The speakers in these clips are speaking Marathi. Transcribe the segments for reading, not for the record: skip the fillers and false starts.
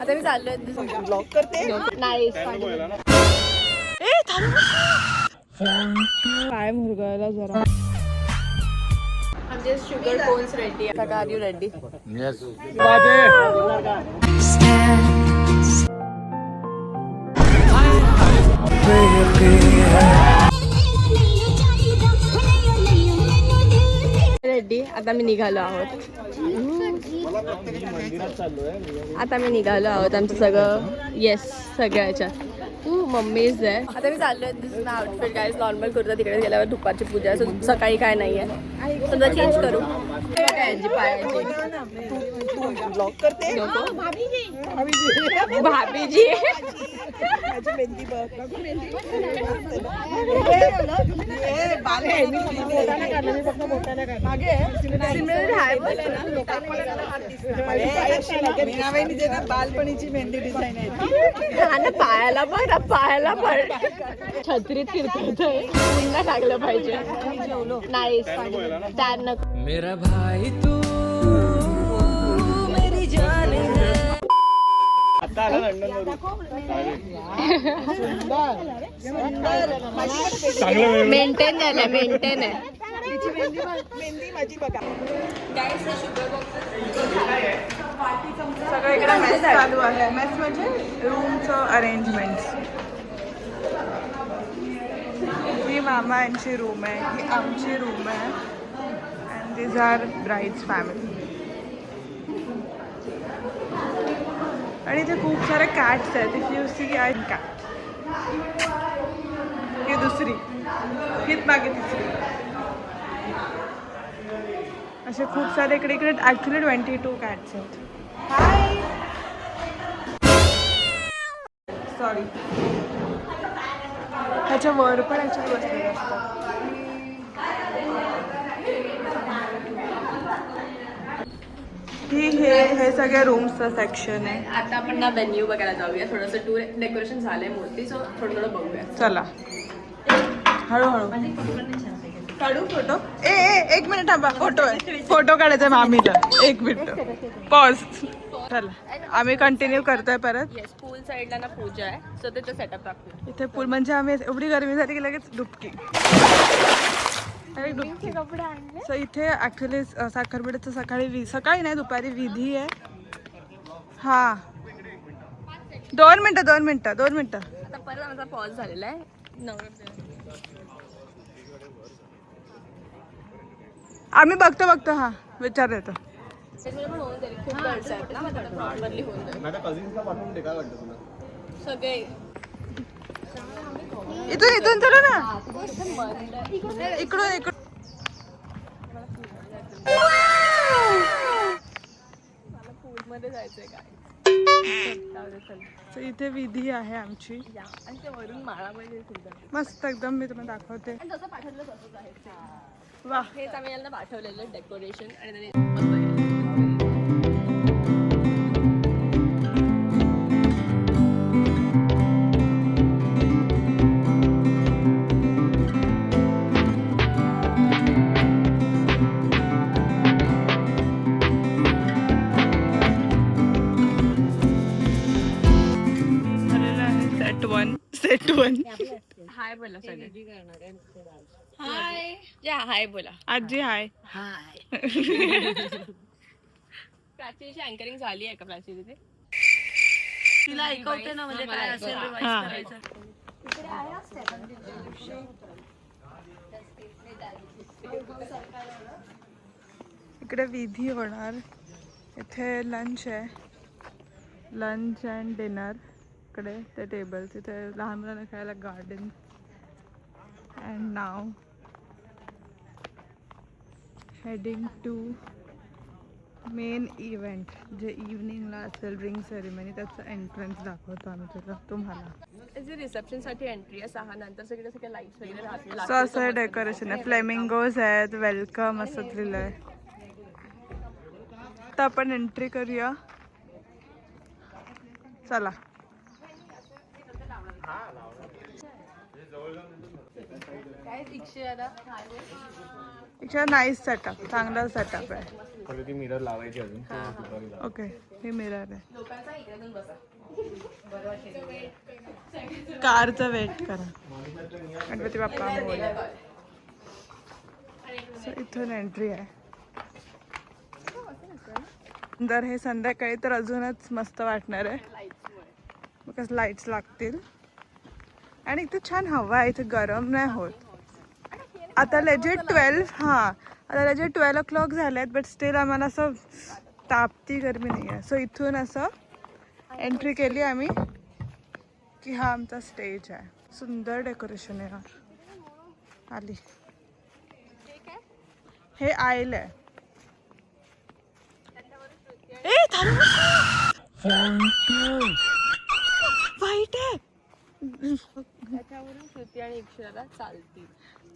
आता मी चाललोय ब्लॉग करते नाही काय मुरगायला जरा म्हणजे शुगर कोन्स रेडी आहे. Are you ready? Yes. Ready. आता मी निघालो आहोत. आमचं सगळं येस सगळ्या ह्याच्यात मम्मीज आहे. आता मी चाललोय. This is my outfit guys. Normal kurta. तिकडे गेल्यावर दुपारची पूजा आहे. सकाळी काय नाही आहे. समजा चेंज करू. ब्लॉग करते भाभीजी. बालपणीची मेहंदी डिझाईन आहे. पायाला पण छत्रीत फिरतोय. पुन्हा टाकलं पाहिजे. नाही मेरा भाई तू मेरी जान है. आता आला लंडन मेंटेन झालंय. मेंटेन आहे. मेहंदी माझी बघा. सगळं इकडे मेस चालू आहे. मेस म्हणजे रूमचं अरेंजमेंट. ही मामा यांची रूम आहे. ही आमची रूम आहे. And these are bride's family. आणि इथे खूप सारे कॅट्स आहेत. If you see I cat. ही दुसरी. हीच मागे तिसरी. असे खूप सारे इकडे ॲक्च्युली 22 कॅट्स आहेत. हाय. सॉरी. ह्याच्या वर पण ह्याच्यावर बसलेले असतात. हे सगळ्या रूम्सचं सेक्शन आहे. आता आपण ना व्हेन्यू बघायला जाऊया. थोडंसं टूर डेकोरेशन झालंय मूर्ती. सो थोडं बघूया. चला हळूहळू काढू फोटो. एक मिनिट थांबा. फोटो काढायचा मामीला. एक मिनिट पॉज. चला आम्ही कंटिन्यू करतोय परत. येस पूल साईडला ना पूजा आहे. सो त्याचं सेटअप दाखवू. इथे पूल म्हणजे आम्ही एवढी गरमी झाली की लगेच डुबकी. कपडे आणले. सो इथे ऍक्च्युली साखरपुड्याचं सकाळी नाही दुपारी विधी आहे. हा 2 मिनिटं. आता परत आमचा पॉज झालेला आहे. आम्ही बघतो हा विचार येतो. खूप खर्च आहे ना. प्रॉपरली होऊन जाईल. सगळे इथून चला ना. इकडून पूलमध्ये जायचंय काय. इथे विधी आहे आमची. आणि ते वरून माळामध्ये मस्त एकदम. मी तुम्हाला दाखवते. जसं पाठवलं तसंच आहे. वा. हेच आम्ही यांना पाठवलेलं डेकोरेशन. आणि सेट वन. हाय बोला सगळे. हाय बोला. आजी हाय. प्राचीची अँकरिंग झाली आहे का प्राची तिथे? तिला ऐकवते ना म्हणजे काय असेल करायचं. इकडे विधी होणार. इथे लंच आहे. Lunch and dinner. इकडे ते टेबल्स. इथे लहान मुलांना खेळायला garden. And now heading to main event जे इव्हनिंगला असेल रिंग सेरेमनी. त्याचं एंट्रन्स दाखवतो आम्ही तुला तुम्हाला. जे रिसेप्शनसाठी एंट्री आहे 6 नंतर सगळे लाईट्स वगैरे राहतील. सो असं डेकोरेशन आहे. फ्लेमिंगोज आहेत. वेलकम असं लिहिलं आहे. तर आपण एंट्री करूया. चला. काय 100 इच्छा नाईस सेटअप, चांगला सेटअप आहे. फक्त ती मिरर लावायची अजून. ओके, हे मिरर आहे. लोकांचा इकडे जाऊन बसा. कारचा वेट करा. गणपती बाप्पा मोरया. So, इथून एंट्री आहे. जर हे संध्याकाळी तर अजूनच मस्त वाटणार आहे. बिकॉज लाईट्स लागतील आणि इथे छान हवा आहे, इथे गरम नाही होत. आता लेजिट 12 o'clock झाले आहेत, बट स्टील आम्हाला असं तापती गरमी नाही आहे. सो इथून असं एंट्री केली आम्ही की हा आमचा स्टेज आहे. सुंदर डेकोरेशन आहे यार. आली, हे आयल आहे. वाईट आहे. त्याच्यावरून श्रुती आणि इक्षराला चालतील.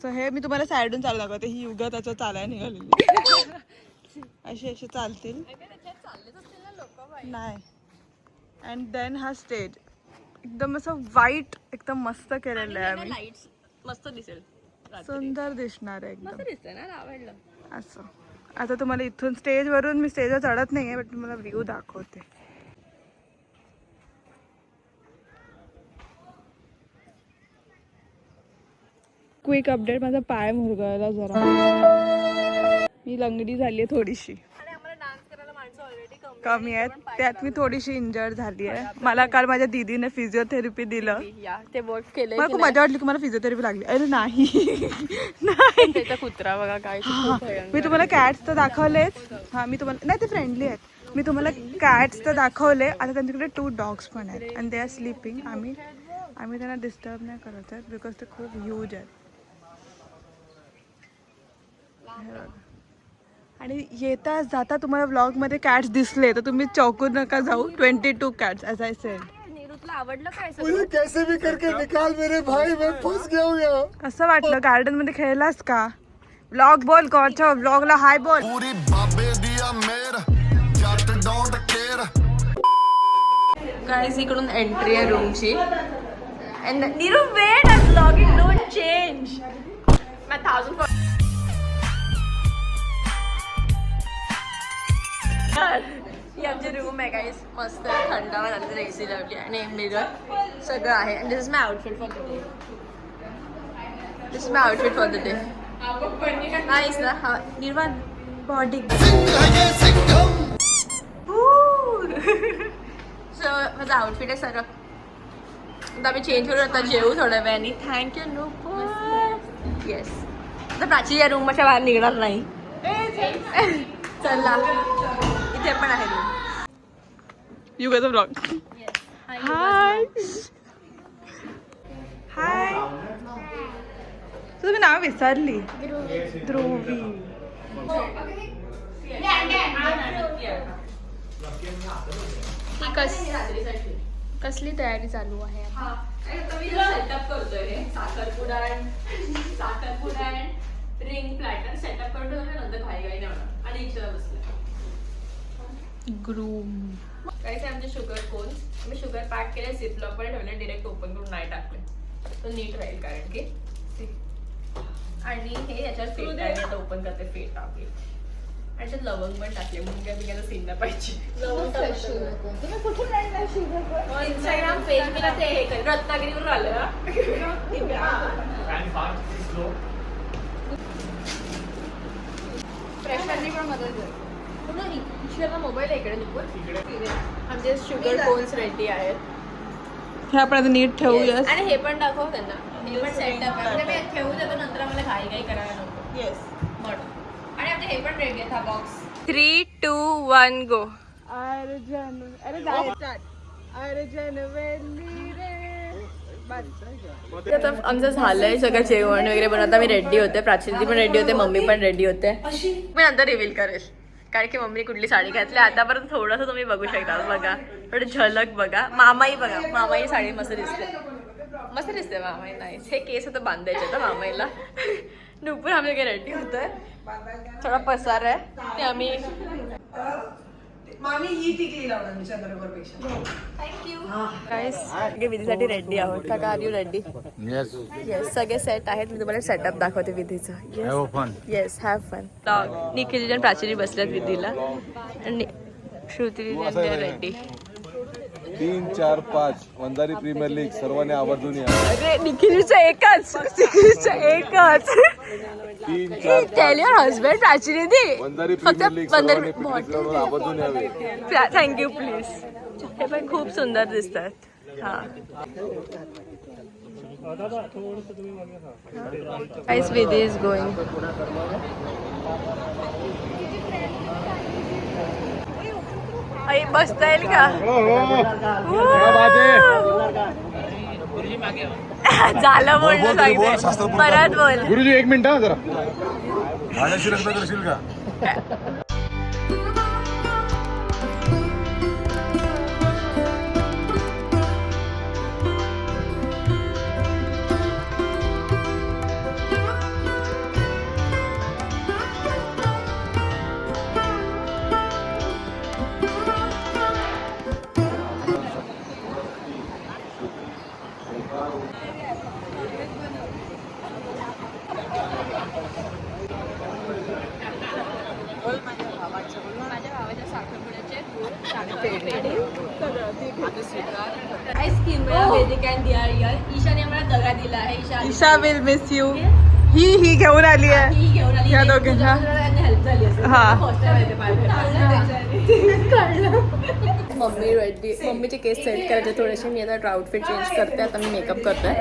सो हे मी तुम्हाला साईडून चालू दाखवते. ही युगा त्याच्या चालाय निघालेली. अशी चालतील नाही. अँड देन हा स्टेज एकदम असं व्हाईट एकदम मस्त केलेलं आहे आम्ही. लाईट्स मस्त दिसेल, सुंदर दिसणार आहे मस्त एकदम दिसतंय ना, आवडलं. असं. आता तुम्हाला इथून स्टेजवरून मी स्टेजवर चढत नाही आहे, बट तुम्हाला व्ह्यू दाखवते. क्विक अपडेट, माझा पाय मुरगळला जरा. मी लंगडी झाली आहे थोडीशी. आणि आम्हाला डान्स करायला माणसं ऑलरेडी कमी आहेत, त्यात मी थोडीशी इंजर्ड झाली आहे. मला काल माझ्या दीदीने फिजिओथेरपी दिलं. या ते वर्क केले. मला खूप मजा वाटली की मला फिजिओथेरपी लागली. अरे नाही नाही, त्याचा कुत्रा बघा काय मी तुम्हाला कॅट्स तर दाखवलेच. हां, मी तुम्हाला नाही, ते फ्रेंडली आहेत. मी तुम्हाला कॅट्स तर दाखवले. आता त्यांच्याकडे 2 dogs पण आहेत आणि दे आर स्लीपिंग. आम्ही त्यांना डिस्टर्ब नाही करत आहेत बिकॉज ते खूप ह्यूज आहेत. आणि येता जाता तुम्हाला व्लॉगमध्ये कॅट्स दिसले तर तुम्ही चौकून नका जाऊ. 22 cats ॲज आय सेड. नीरूतला आवडलं काय मुझे कैसे भी करके निकाल मेरे भाई, मैं फंस गया हूँ यहाँ. कसं वाटलं? गार्डन मध्ये खेळलास का? व्लॉग बोल, कोणच्या व्लॉगला हाय बोल. पूरी बाबे दिया मेर जट डोंट केअर. गाइस इकडून एंट्री आहे रूमची. And Neeru wait, I am vlogging, don't change. मैं 1000 ही आमची रूम आहे गाईस. मस्त थंडावा झाली, एसी लावली आणि मिरर सगळं आहे. And this is my outfit for the day. This is my outfit for the day. Nice ना? हा निर्वाण बॉडी. सो माझं आउटफिट आहे सगळं. आता आम्ही चेंज करू, आता जेवू थोड्या वेळाने. Thank you no. येस, आता प्राची या रूमच्या बाहेर निघणार नाही. चला, इथे पण आहे रूम. युगाचा व्लॉग. हाय हाय. तुम्ही नाव विसरली. ध्रुवी. कसली तयारी चालू आहे? सेटअप करतोय हे साखरपुडा रिंग प्लॅटर सेटअप करतोय. नंतर घाई नाही होणार. आणि इच्छा बसलं ग्रूम. काही ते आमचे शुगर कोन्स मी शुगर पॅक केले, झिपलॉक मध्ये ठेवले, डिरेक्ट ओपन करून नाही टाकले. तो नीट राहील कारण की. आणि हे याच्यावर फेट आहे, आता ओपन करते फेट टाकले. आणि त्यात लवंग पण टाकले. मुंग्या बिंग्याचा सीन नाही पाहिजे. इंस्टाग्राम पेज मला ते हे कर, रत्नागिरीवरून आलं. प्रेशरनी पण मदत कर. मोबाईल आहे इकडे. आमचे शुगर कोन्स रेडी आहेत. हे आपण आता नीट ठेवूया. आणि हे पण दाखव त्यांना. हे पण सेटअप आहे. मी ठेवू देतो, नंतर आम्हाला घाई करायला नको. येस. म्हणून. आणि आमचे हे पण रेडी आहेत. हा बॉक्स. 3, 2, 1 गो. अर्जन. आता आमचं झालंय सगळं जेवण वगैरे बनवत. आम्ही रेडी होते, प्राचीची पण रेडी होते, मम्मी पण रेडी होते. मी नंतर रिव्हील करेल कारण की मम्मी कुठली साडी घातली. आतापर्यंत थोडंसं तुम्ही बघू शकता. बघा थोडी झलक बघा. मामाई बघा, मामाई साडी मस्त दिसते. मस्त दिसते मामाई. नाही, हे केस आता बांधायचे तर मामाईला. नुपूर आम्ही काही रेडी होतोय. थोडा पसार आहे ते आम्ही मामी ही टिकली लावणार तुमच्या बरोबर पेक्षा. गाईस विधीसाठी रेडी आहोत. काका are you ready? Yes yes सगळे सेट आहेत. मी तुम्हाला सेटअप दाखवते विधीचं. Have fun. Yes have fun. Nikhil आणि प्राची बसल्यात विधीला आणि Shruti ready. 3, 4, 5 Vanjari premier league सर्वांनी आवर्जून या. अरे निखिलचं एकच. 3, 4, टेल युअर हजबंड प्राची दीदी वंजारी फक्त प्रीमियर लीग सर्वांनी पिकनिक ग्राउंडवर आवर्जून यावे. Thank you please. हे पण खूप सुंदर दिसतात. हा गाईस विधी इज गोइंग. आई बसता येईल का? झालं बोलणं सांगते. परत बोल. गुरुजी 1 मिनिट हा जरा माझ्याशी लग्न करशील का? ईशाने आम्हाला दगा दिला आहे. Isha will miss you. ही घेऊन आली आहे या दोघींना. हा मम्मी रेडी. मम्मीचे केस सेट करायचे थोडेसे. मी आता आउटफिट चेंज करते. आता मी मेकअप करतोय.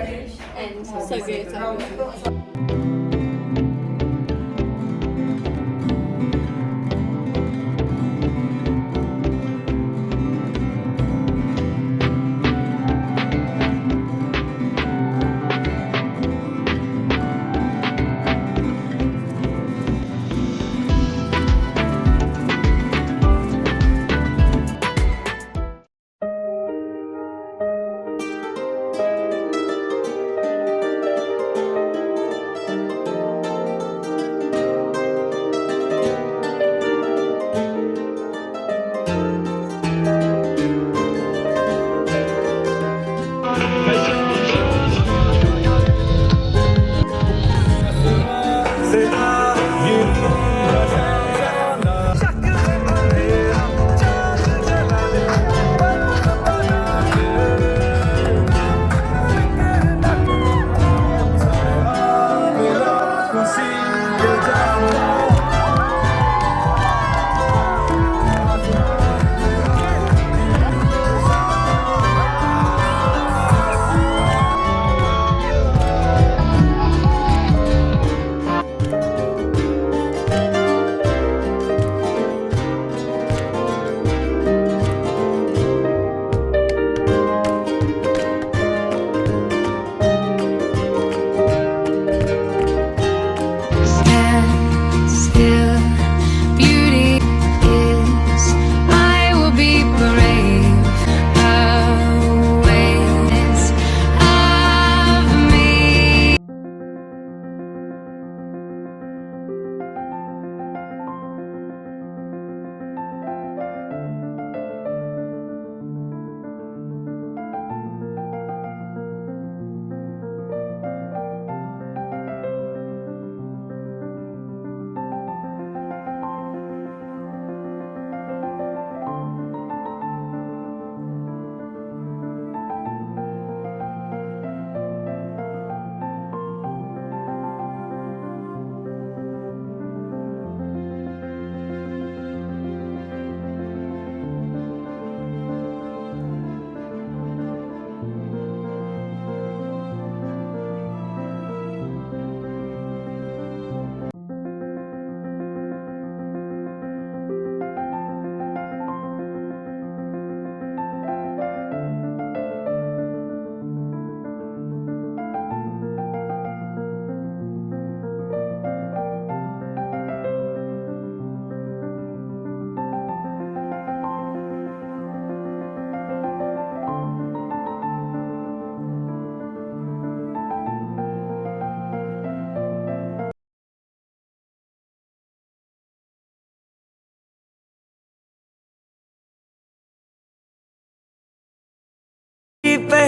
सगळे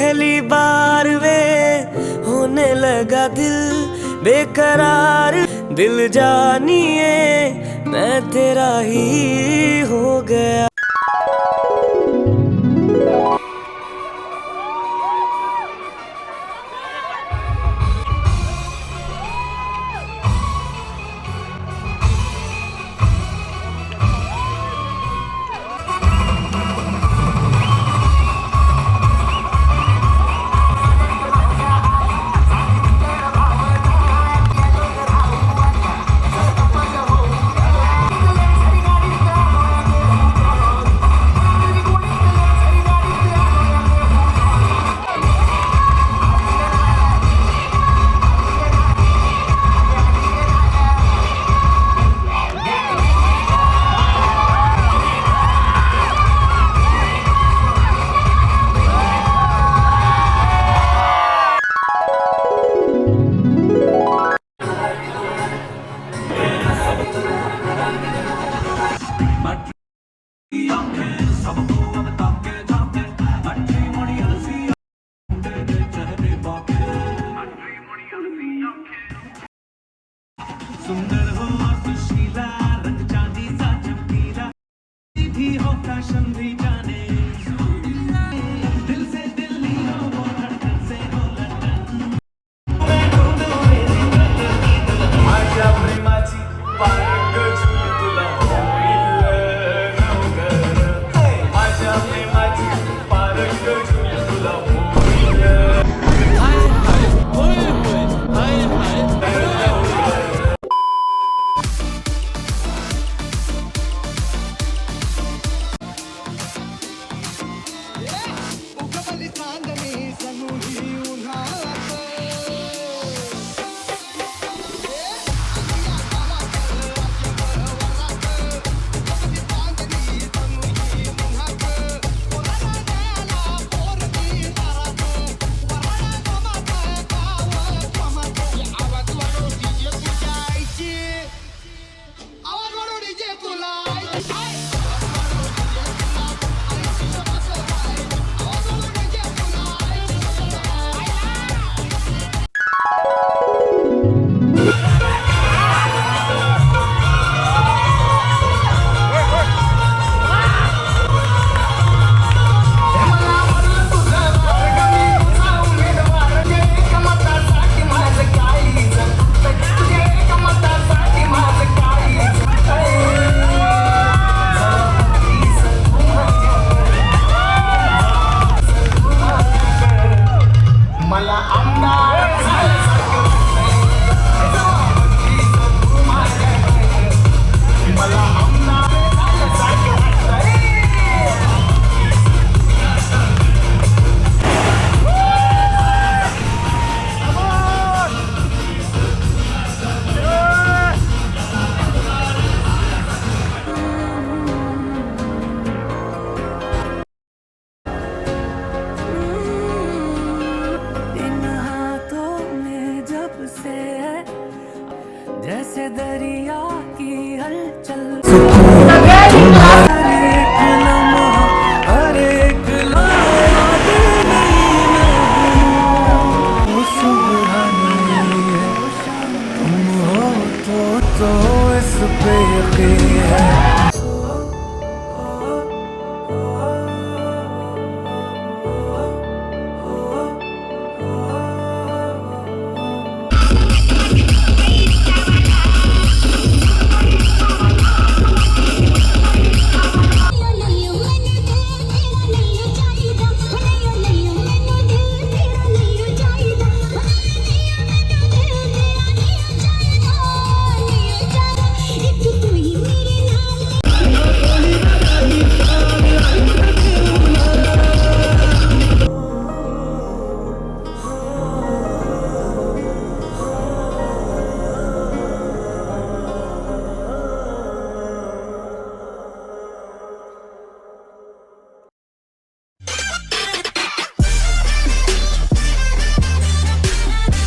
पहली बार वे होने लगा दिल बेकरार, दिल जानिए मैं तेरा ही हो गया। सुंदर हो सुशीला रंग चांदी सा चमकीला भी हो फैशन भी जाने दिल से दिल्ली हो वो धड़कन से हो लंदन माझ्या प्रेमाची पारंग झुली तुला होईल नवगर माझ्या प्रेमाची पारंग